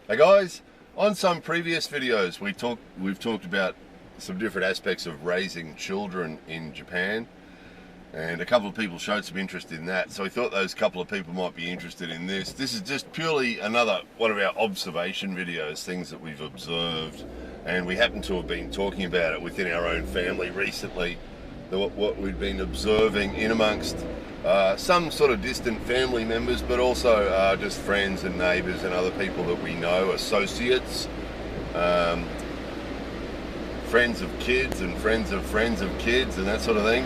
Hey guys, on some previous videos we've talked about some different aspects of raising children in Japan, and a couple of people showed some interest in that, so we thought those couple of people might be interested in this. This is just purely another one of our observation videos, things that we've observed, and we happen to have been talking about it within our own family recently, what we've been observing in amongst some sort of distant family members, but also just friends and neighbours and other people that we know, associates, friends of kids and friends of kids and that sort of thing.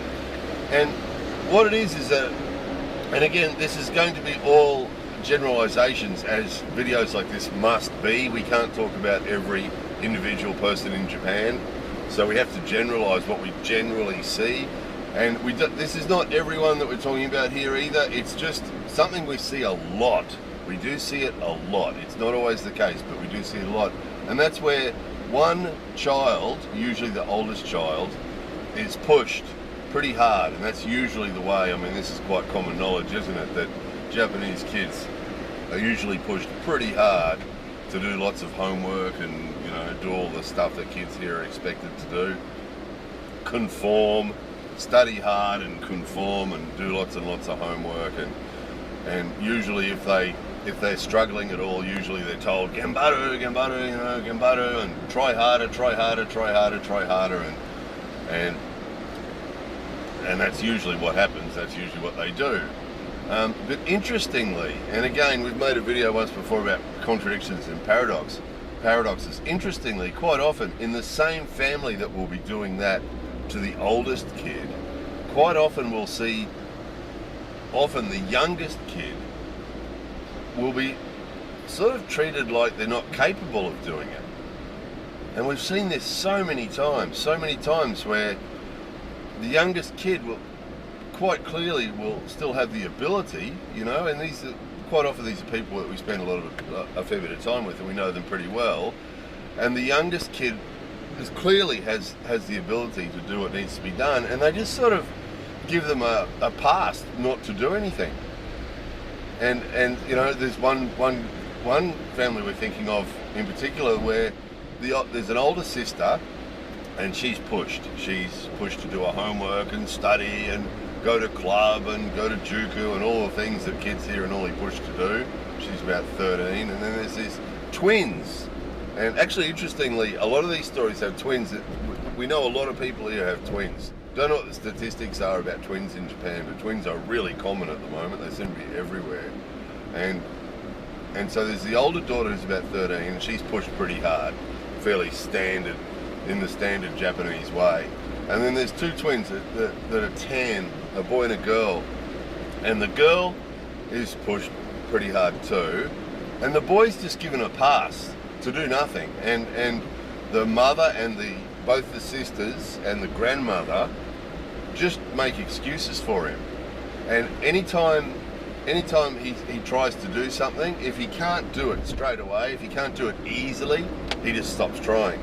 And what it is that, and again, this is going to be all generalisations, as videos like this must be. We can't talk about every individual person in Japan, so we have to generalise what we generally see. And this is not everyone that we're talking about here either. It's just something we see a lot. We do see it a lot. It's not always the case, but we do see it a lot. And that's where one child, usually the oldest child, is pushed pretty hard. And that's usually the way. I mean, this is quite common knowledge, isn't it? That Japanese kids are usually pushed pretty hard to do lots of homework and, do all the stuff that kids here are expected to do. Conform. Study hard and conform and do lots and lots of homework, and usually if they're struggling at all, usually they're told gembaru, gembaru, and try harder, and that's usually what happens. That's usually what they do. But interestingly, and again, we've made a video once before about contradictions and paradoxes. Interestingly, quite often in the same family that will be doing that to the oldest kid, quite often we'll see the youngest kid will be sort of treated like they're not capable of doing it. And we've seen this so many times where the youngest kid will quite clearly will still have the ability, and these are people that we spend a fair bit of time with, and we know them pretty well, and the youngest kid clearly has the ability to do what needs to be done, and they just sort of give them a pass not to do anything. And there's one family we're thinking of in particular where there's an older sister, and she's pushed to do her homework and study and go to club and go to juku and all the things that kids here are normally pushed to do. She's about 13, and then there's these twins. And actually, interestingly, a lot of these stories have twins. We know a lot of people here have twins. Don't know what the statistics are about twins in Japan, but twins are really common at the moment. They seem to be everywhere. And so there's the older daughter who's about 13, and she's pushed pretty hard, fairly standard, in the standard Japanese way. And then there's two twins that are 10, a boy and a girl. And the girl is pushed pretty hard too, and the boy's just given a pass to do nothing, and the mother and both the sisters and the grandmother just make excuses for him. And anytime he tries to do something, if he can't do it straight away, if he can't do it easily, he just stops trying.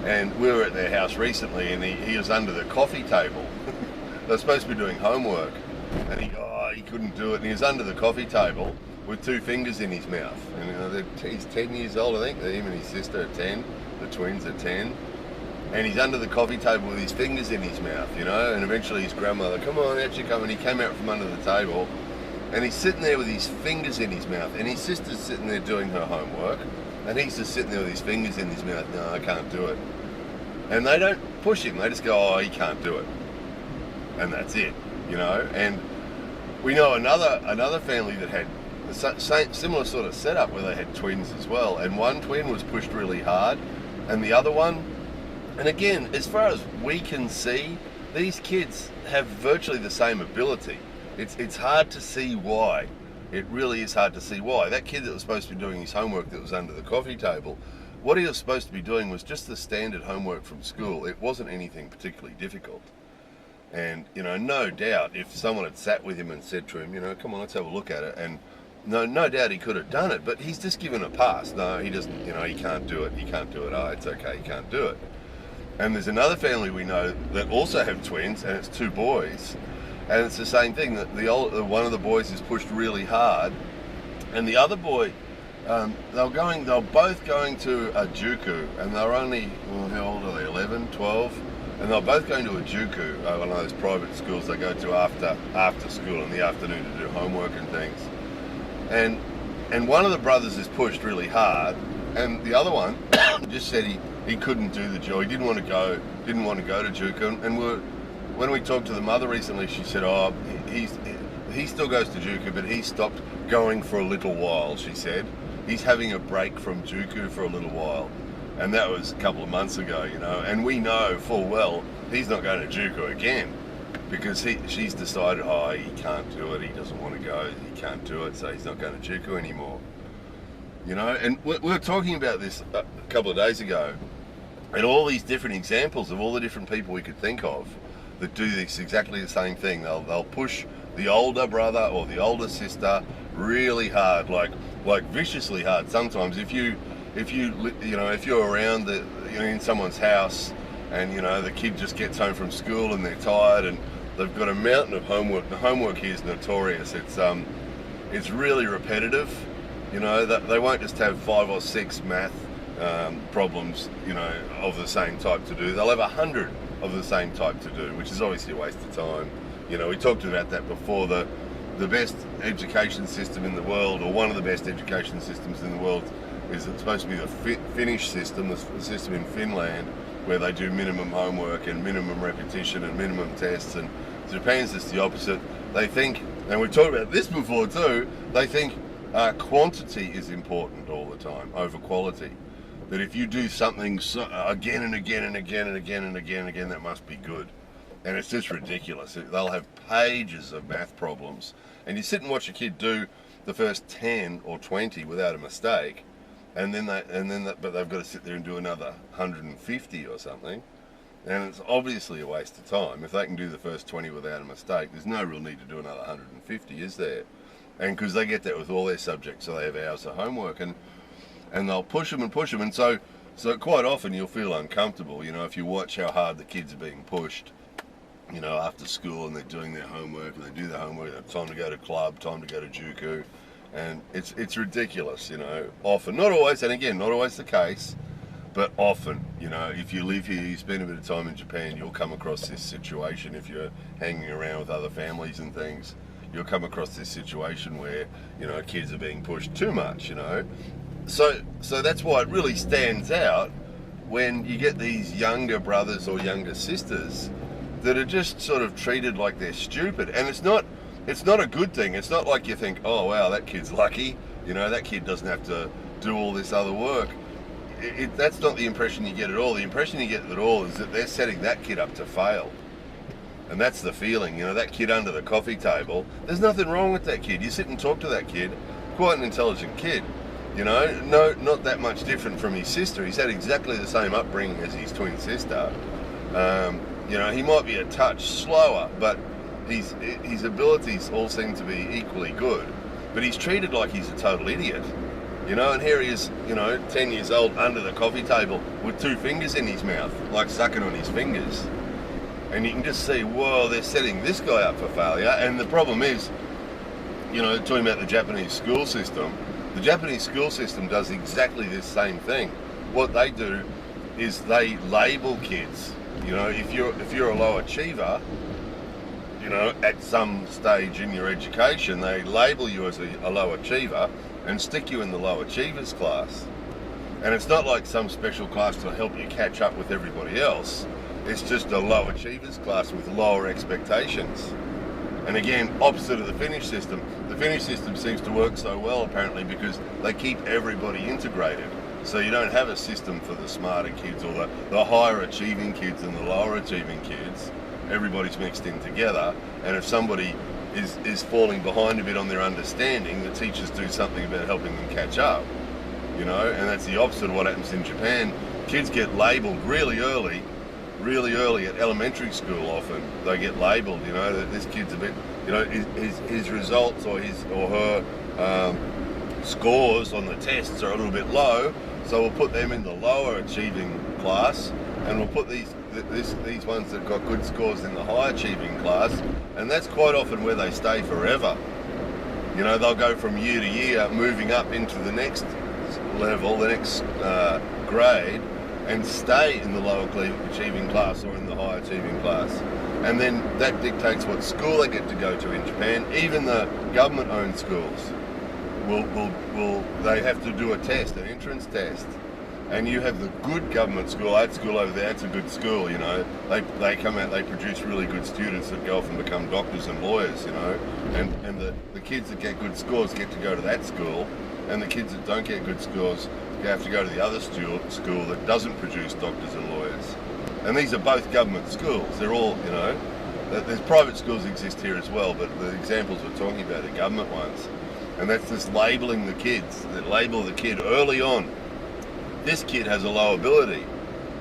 And we were at their house recently, and he was under the coffee table. They were supposed to be doing homework, and he couldn't do it, and he was under the coffee table with two fingers in his mouth. And he's 10 years old, I think. Him and his sister are 10. The twins are 10. And he's under the coffee table with his fingers in his mouth, and eventually his grandmother, come on, out you come. And he came out from under the table, and he's sitting there with his fingers in his mouth, and his sister's sitting there doing her homework, and he's just sitting there with his fingers in his mouth. No, I can't do it. And they don't push him. They just go, oh, he can't do it. And that's it, And we know another family that had similar sort of setup where they had twins as well, and one twin was pushed really hard, and the other one, and again, as far as we can see, these kids have virtually the same ability. It's hard to see why. It really is hard to see why. That kid that was supposed to be doing his homework that was under the coffee table, what he was supposed to be doing was just the standard homework from school. It wasn't anything particularly difficult. And, no doubt if someone had sat with him and said to him, come on, let's have a look at it, and no doubt he could have done it, but he's just given a pass. No, he doesn't, he can't do it. Oh, it's okay, he can't do it. And there's another family we know that also have twins, and it's two boys, and it's the same thing. That one of the boys is pushed really hard, and the other boy They were both going to a juku, and they were only, well, how old are they? 11, 12, and they were both going to a juku, one of those private schools they go to after school in the afternoon to do homework and things. And one of the brothers is pushed really hard, and the other one just said he couldn't do the job. He didn't want to go to juku. And when we talked to the mother recently, she said, "Oh, he still goes to juku, but he stopped going for a little while." She said he's having a break from juku for a little while, and that was a couple of months ago, you know. And we know full well he's not going to juku again, because she's decided, oh, he can't do it, he doesn't want to go, he can't do it, so he's not going to juku anymore. You know, and we were talking about this a couple of days ago, and all these different examples of all the different people we could think of that do this exactly the same thing. They'll push the older brother or the older sister really hard, like viciously hard. Sometimes if you're around in someone's house, and you know the kid just gets home from school and they're tired and they've got a mountain of homework. The homework here is notorious. It's really repetitive. You know, that they won't just have 5 or 6 math problems, you know, of the same type to do. They'll have 100 of the same type to do, which is obviously a waste of time. You know, we talked about that before. The best education system in the world, or one of the best education systems in the world, is supposed to be the Finnish system, the system in Finland, where they do minimum homework and minimum repetition and minimum tests. And Japan's just the opposite. They think, and we've talked about this before too, they think quantity is important all the time over quality. That if you do something again and again and again and again and again and again, that must be good. And it's just ridiculous. They'll have pages of math problems, and you sit and watch a kid do the first 10 or 20 without a mistake, but they've got to sit there and do another 150 or something, and it's obviously a waste of time. If they can do the first 20 without a mistake, there's no real need to do another 150, is there? And because they get that with all their subjects, so they have hours of homework, and they'll push them, and so quite often you'll feel uncomfortable, you know, if you watch how hard the kids are being pushed, you know, after school, and they're doing their homework, and they do their homework, they have time to go to club, time to go to juku, and it's ridiculous, you know, often, not always, and again, not always the case, but often, you know, if you live here, you spend a bit of time in Japan, you'll come across this situation. If you're hanging around with other families and things, you'll come across this situation where, you know, kids are being pushed too much, you know. So that's why it really stands out when you get these younger brothers or younger sisters that are just sort of treated like they're stupid. And it's not a good thing. It's not like you think, oh wow, that kid's lucky, you know, that kid doesn't have to do all this other work. That's not the impression you get at all. The impression you get at all is that they're setting that kid up to fail. And that's the feeling, you know, that kid under the coffee table, there's nothing wrong with that kid. You sit and talk to that kid, quite an intelligent kid, you know, not that much different from his sister. He's had exactly the same upbringing as his twin sister. You know, he might be a touch slower, but his abilities all seem to be equally good. But he's treated like he's a total idiot, you know, and here he is, you know, 10 years old under the coffee table with 2 fingers in his mouth, like sucking on his fingers. And you can just see, whoa, they're setting this guy up for failure. And the problem is, you know, talking about the Japanese school system does exactly this same thing. What they do is they label kids. You know, if you're a low achiever, you know, at some stage in your education, they label you as a low achiever and stick you in the low achievers class. And it's not like some special class to help you catch up with everybody else. It's just a low achievers class with lower expectations. And again, opposite of the Finnish system. The Finnish system seems to work so well apparently because they keep everybody integrated. So you don't have a system for the smarter kids or the higher achieving kids and the lower achieving kids. Everybody's mixed in together. And if somebody is falling behind a bit on their understanding, the teachers do something about helping them catch up. You know, and that's the opposite of what happens in Japan. Kids get labelled really early at elementary school. Often they get labelled, you know, that this kid's a bit, you know, his results or his or her scores on the tests are a little bit low, so we'll put them in the lower achieving class, and we'll put these ones that got good scores in the high achieving class, and that's quite often where they stay forever. You know, they'll go from year to year, moving up into the next level, the next grade, and stay in the lower achieving class or in the high achieving class. And then that dictates what school they get to go to in Japan. Even the government-owned schools they have to do a test, an entrance test. And you have the good government school, that school over there, that's a good school, you know. They come out, they produce really good students that go off and become doctors and lawyers, you know. And the kids that get good scores get to go to that school, and the kids that don't get good scores have to go to the other school that doesn't produce doctors and lawyers. And these are both government schools. They're all, you know, there's private schools exist here as well, but the examples we're talking about are government ones. And that's just labelling the kids, that label the kid early on. This kid has a low ability.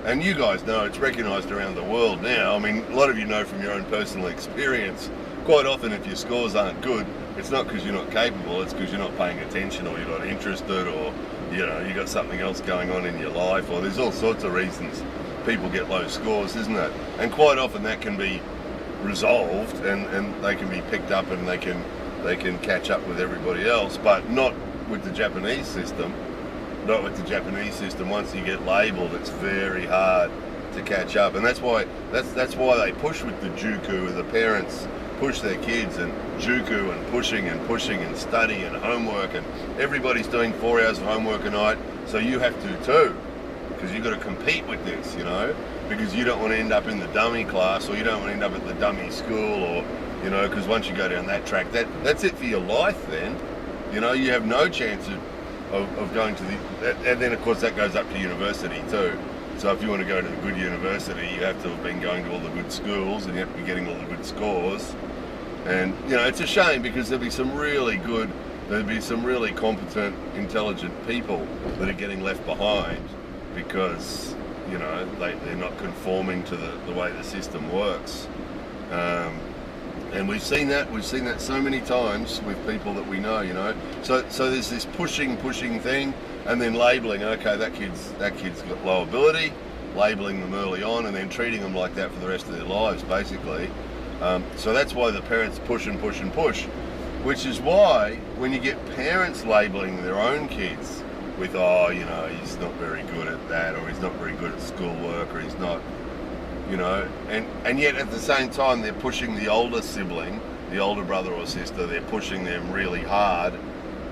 And you guys know it's recognised around the world now. I mean, a lot of you know from your own personal experience, quite often if your scores aren't good, it's not because you're not capable, it's because you're not paying attention, or you're not interested, or, you know, you got something else going on in your life, or there's all sorts of reasons people get low scores, isn't it? And quite often that can be resolved, and they can be picked up, and they can catch up with everybody else, but not with the Japanese system. Not with the Japanese system. Once you get labelled, it's very hard to catch up, and that's why they push with the juku. The parents push their kids, and juku, and pushing and study and homework, and everybody's doing 4 hours of homework a night, so you have to too, because you've got to compete with this, you know, because you don't want to end up in the dummy class, or you don't want to end up at the dummy school, or, you know, because once you go down that track, that's it for your life then. You know, you have no chance of going to and then of course that goes up to university too. So if you want to go to the good university, you have to have been going to all the good schools, and you have to be getting all the good scores. And, you know, it's a shame, because there'll be some really competent, intelligent people that are getting left behind because, you know, they're not conforming to the way the system works. And we've seen that so many times with people that we know, you know. So there's this pushing thing, and then labelling. Okay, that kid's got low ability, labelling them early on, and then treating them like that for the rest of their lives, basically. So that's why the parents push and push and push, which is why when you get parents labelling their own kids with, oh, you know, he's not very good at that, or he's not very good at schoolwork, or he's not. You know, and yet at the same time they're pushing the older sibling, the older brother or sister, they're pushing them really hard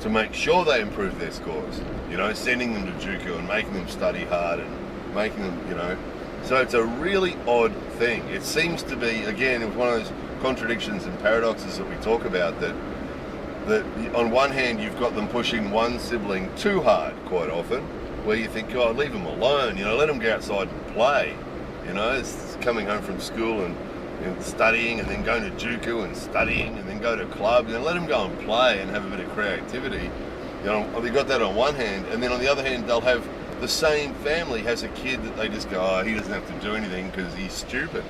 to make sure they improve their scores. You know, sending them to juku and making them study hard and making them, you know. So it's a really odd thing. It seems to be, again, one of those contradictions and paradoxes that we talk about, that on one hand you've got them pushing one sibling too hard quite often, where you think, oh, leave them alone, you know, let them go outside and play. You know, it's coming home from school and studying, and then going to juku and studying, and then go to club, and let them go and play and have a bit of creativity. You know, they've got that on one hand, and then on the other hand, they'll have the same family has a kid that they just go, oh, he doesn't have to do anything because he's stupid.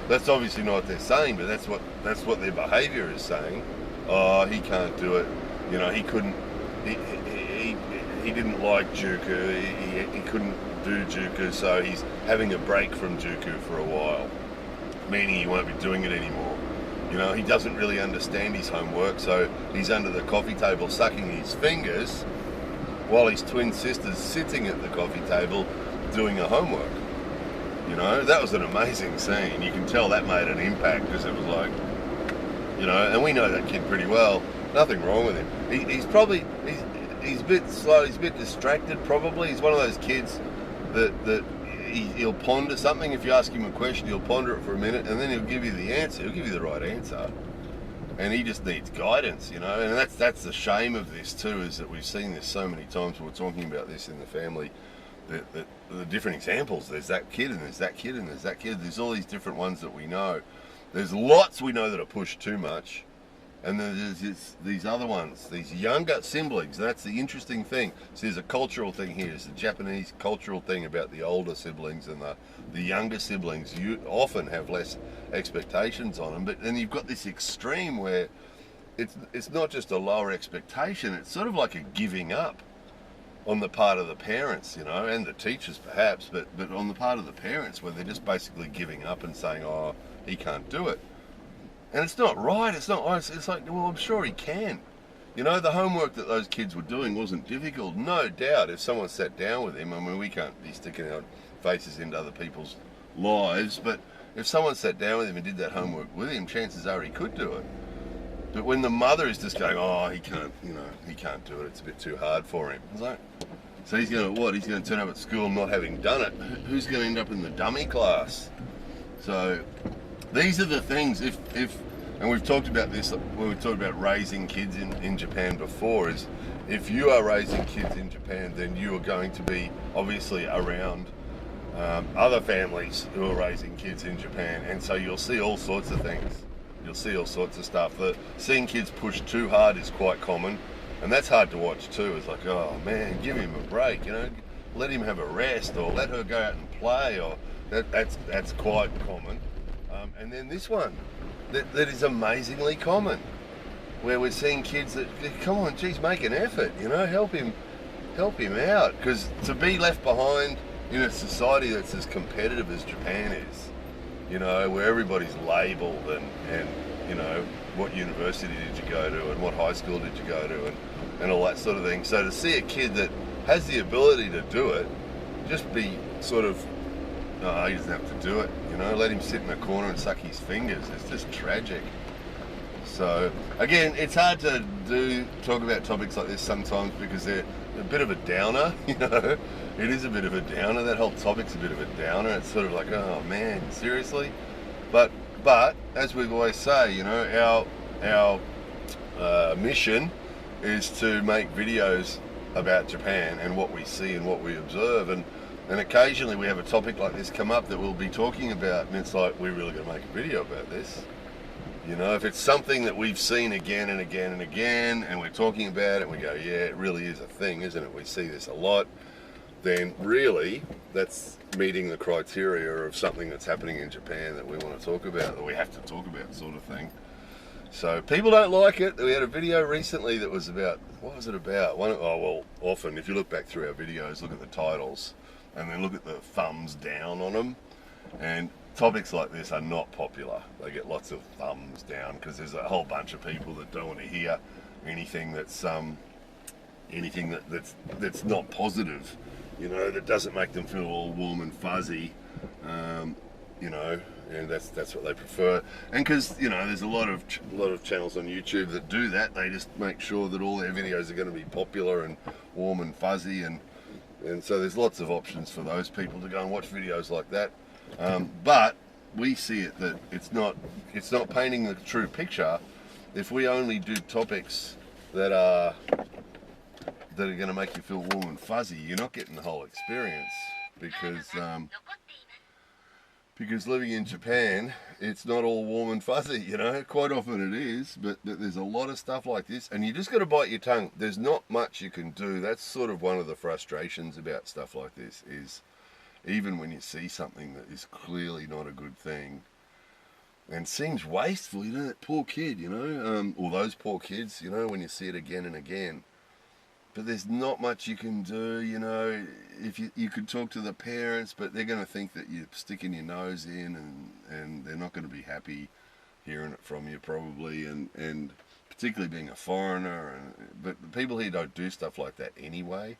That's obviously not what they're saying, but that's what their behaviour is saying. Oh, he can't do it. You know, he couldn't. He didn't like juku. He couldn't do juku, so he's having a break from juku for a while, meaning he won't be doing it anymore. You know, he doesn't really understand his homework, so he's under the coffee table sucking his fingers while his twin sister's sitting at the coffee table doing her homework. You know, that was an amazing scene. You can tell that made an impact, because it was like, you know, and we know that kid pretty well. Nothing wrong with him. He's a bit slow, he's a bit distracted probably. He's one of those kids that he'll ponder something. If you ask him a question, he'll ponder it for a minute, and then he'll give you the answer. He'll give you the right answer. And he just needs guidance, you know. And that's the shame of this too, is that we've seen this so many times. We're talking about this in the family, that the different examples. There's that kid, and there's that kid, and there's that kid. There's all these different ones that we know. There's lots we know that are pushed too much. And then there's these other ones, these younger siblings. That's the interesting thing. So there's a cultural thing here. There's a Japanese cultural thing about the older siblings, and the younger siblings. You often have less expectations on them, but then you've got this extreme where it's not just a lower expectation. It's sort of like a giving up on the part of the parents, you know, and the teachers perhaps, but on the part of the parents, where they're just basically giving up and saying, oh, he can't do it. And it's not right. It's not. It's like, well, I'm sure he can. You know, the homework that those kids were doing wasn't difficult. No doubt, if someone sat down with him, I mean, we can't be sticking our faces into other people's lives, but if someone sat down with him and did that homework with him, chances are he could do it. But when the mother is just going, oh, he can't, you know, he can't do it, it's a bit too hard for him. It's like, so he's going to what? He's going to turn up at school not having done it. Who's going to end up in the dummy class? So these are the things, if and we've talked about this when we talked about raising kids in Japan before, is if you are raising kids in Japan, then you are going to be obviously around other families who are raising kids in Japan, and so you'll see all sorts of things. You'll see all sorts of stuff. Seeing kids push too hard is quite common, and that's hard to watch too. It's like, oh man, give him a break, you know, let him have a rest, or let her go out and play, or that's quite common. And then this one, that is amazingly common, where we're seeing kids that, come on, geez, make an effort, you know, help him out, because to be left behind in a society that's as competitive as Japan is, you know, where everybody's labelled and you know, what university did you go to and what high school did you go to and all that sort of thing. So to see a kid that has the ability to do it, just be sort of, no, he doesn't have to do it, you know, let him sit in a corner and suck his fingers. It's just tragic. So again, it's hard to talk about topics like this sometimes because they're a bit of a downer, you know. It is a bit of a downer. That whole topic's a bit of a downer. It's sort of like, oh man, seriously. But as we always say, you know, our mission is to make videos about Japan and what we see and what we observe, and occasionally we have a topic like this come up that we'll be talking about, and it's like, we're really going to make a video about this. You know, if it's something that we've seen again and again and again, and we're talking about it, and we go, yeah, it really is a thing, isn't it? We see this a lot. Then really, that's meeting the criteria of something that's happening in Japan that we want to talk about, that we have to talk about, sort of thing. So people don't like it. We had a video recently that was about, what was it about? Often if you look back through our videos, look at the titles, and then look at the thumbs down on them, and topics like this are not popular. They get lots of thumbs down because there's a whole bunch of people that don't want to hear anything that's that's not positive, you know, that doesn't make them feel all warm and fuzzy, you know, and that's what they prefer. And because, you know, there's a lot of channels on YouTube that do that. They just make sure that all their videos are going to be popular and warm and fuzzy, and so there's lots of options for those people to go and watch videos like that. But we see it that it's not painting the true picture if we only do topics that are going to make you feel warm and fuzzy. You're not getting the whole experience, because living in Japan, it's not all warm and fuzzy, you know. Quite often it is, but there's a lot of stuff like this, and you just got to bite your tongue. There's not much you can do. That's sort of one of the frustrations about stuff like this, is even when you see something that is clearly not a good thing and seems wasteful, you know, that poor kid, you know, or those poor kids, you know, when you see it again and again. But there's not much you can do, you know. If you could talk to the parents, but they're going to think that you're sticking your nose in, and they're not going to be happy hearing it from you probably, and particularly being a foreigner. But the people here don't do stuff like that anyway.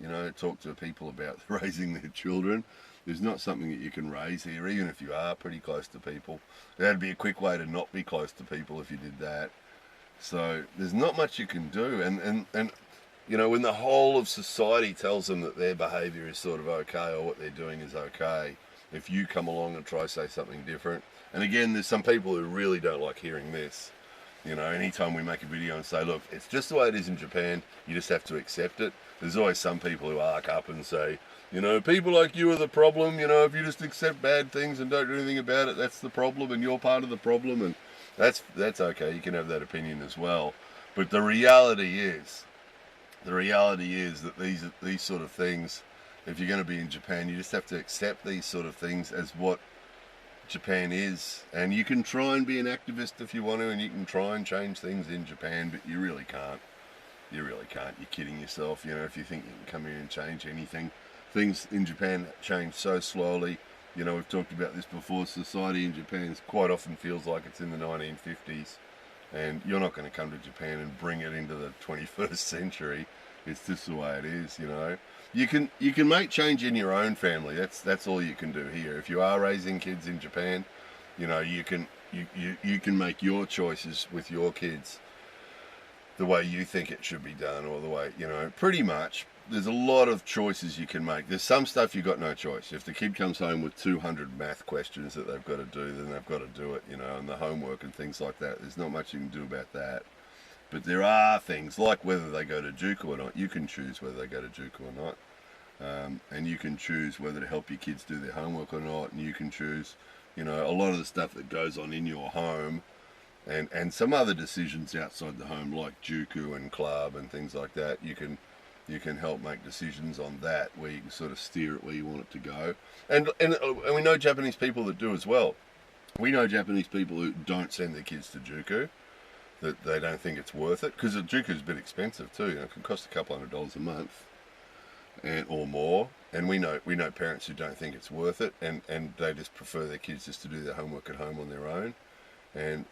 You know, talk to people about raising their children. There's not something that you can raise here, even if you are pretty close to people. That'd be a quick way to not be close to people if you did that. So there's not much you can do, and you know, when the whole of society tells them that their behaviour is sort of okay, or what they're doing is okay, if you come along and try to say something different, and again, there's some people who really don't like hearing this. You know, anytime we make a video and say, look, it's just the way it is in Japan, you just have to accept it. There's always some people who arc up and say, you know, people like you are the problem, you know, if you just accept bad things and don't do anything about it, that's the problem, and you're part of the problem, and that's okay, you can have that opinion as well. But the reality is that these sort of things, if you're going to be in Japan, you just have to accept these sort of things as what Japan is. And you can try and be an activist if you want to, and you can try and change things in Japan, but you really can't. You really can't. You're kidding yourself, you know, if you think you can come here and change anything. Things in Japan change so slowly. You know, we've talked about this before. Society in Japan quite often feels like it's in the 1950s. And you're not going to come to Japan and bring it into the 21st century. It's just the way it is, you know. You can make change in your own family. That's all you can do here. If you are raising kids in Japan, you know, you can make your choices with your kids the way you think it should be done, or the way, you know, pretty much. There's a lot of choices you can make. There's some stuff you've got no choice. If the kid comes home with 200 math questions that they've got to do, then they've got to do it, you know, and the homework and things like that. There's not much you can do about that. But there are things, like whether they go to juku or not. You can choose whether they go to juku or not. And you can choose whether to help your kids do their homework or not. And you can choose, you know, a lot of the stuff that goes on in your home, and some other decisions outside the home, like juku and club and things like that. You can help make decisions on that, where you can sort of steer it where you want it to go. And we know Japanese people that do as well. We know Japanese people who don't send their kids to juku, that they don't think it's worth it, because the juku is a bit expensive too. You know, it can cost a couple $100 a month, or more. And we know parents who don't think it's worth it, and they just prefer their kids just to do their homework at home on their own. And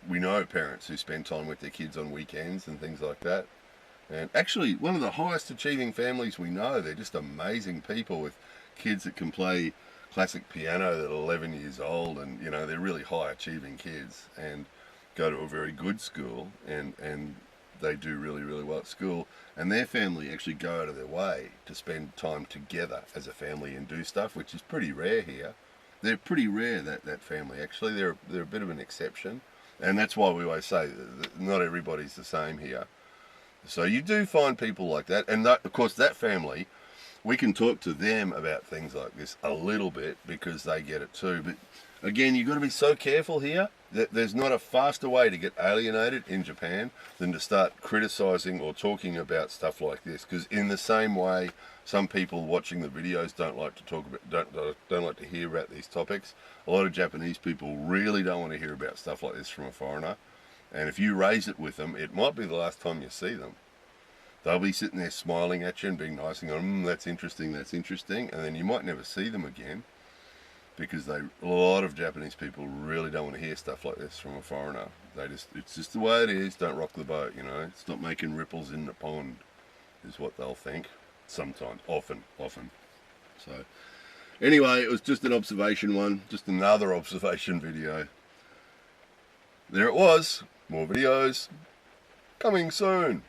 we know parents who spend time with their kids on weekends and things like that. And actually, one of the highest achieving families we know, they're just amazing people with kids that can play classic piano that are 11 years old, and, you know, they're really high achieving kids and go to a very good school, and they do really, really well at school. And their family actually go out of their way to spend time together as a family and do stuff, which is pretty rare here. They're pretty rare, that family, actually. They're a bit of an exception. And that's why we always say that not everybody's the same here. So you do find people like that. And that, of course, that family, we can talk to them about things like this a little bit, because they get it too. But again, you've got to be so careful here that there's not a faster way to get alienated in Japan than to start criticizing or talking about stuff like this. Because in the same way, some people watching the videos don't like to talk about, don't like to hear about these topics. A lot of Japanese people really don't want to hear about stuff like this from a foreigner. And if you raise it with them, it might be the last time you see them. They'll be sitting there smiling at you and being nice and going, that's interesting, that's interesting. And then you might never see them again, because a lot of Japanese people really don't want to hear stuff like this from a foreigner. It's just the way it is. Don't rock the boat, you know. It's not making ripples in the pond, is what they'll think. Sometimes, often. So, anyway, it was just an observation one, just another observation video. There it was. More videos coming soon.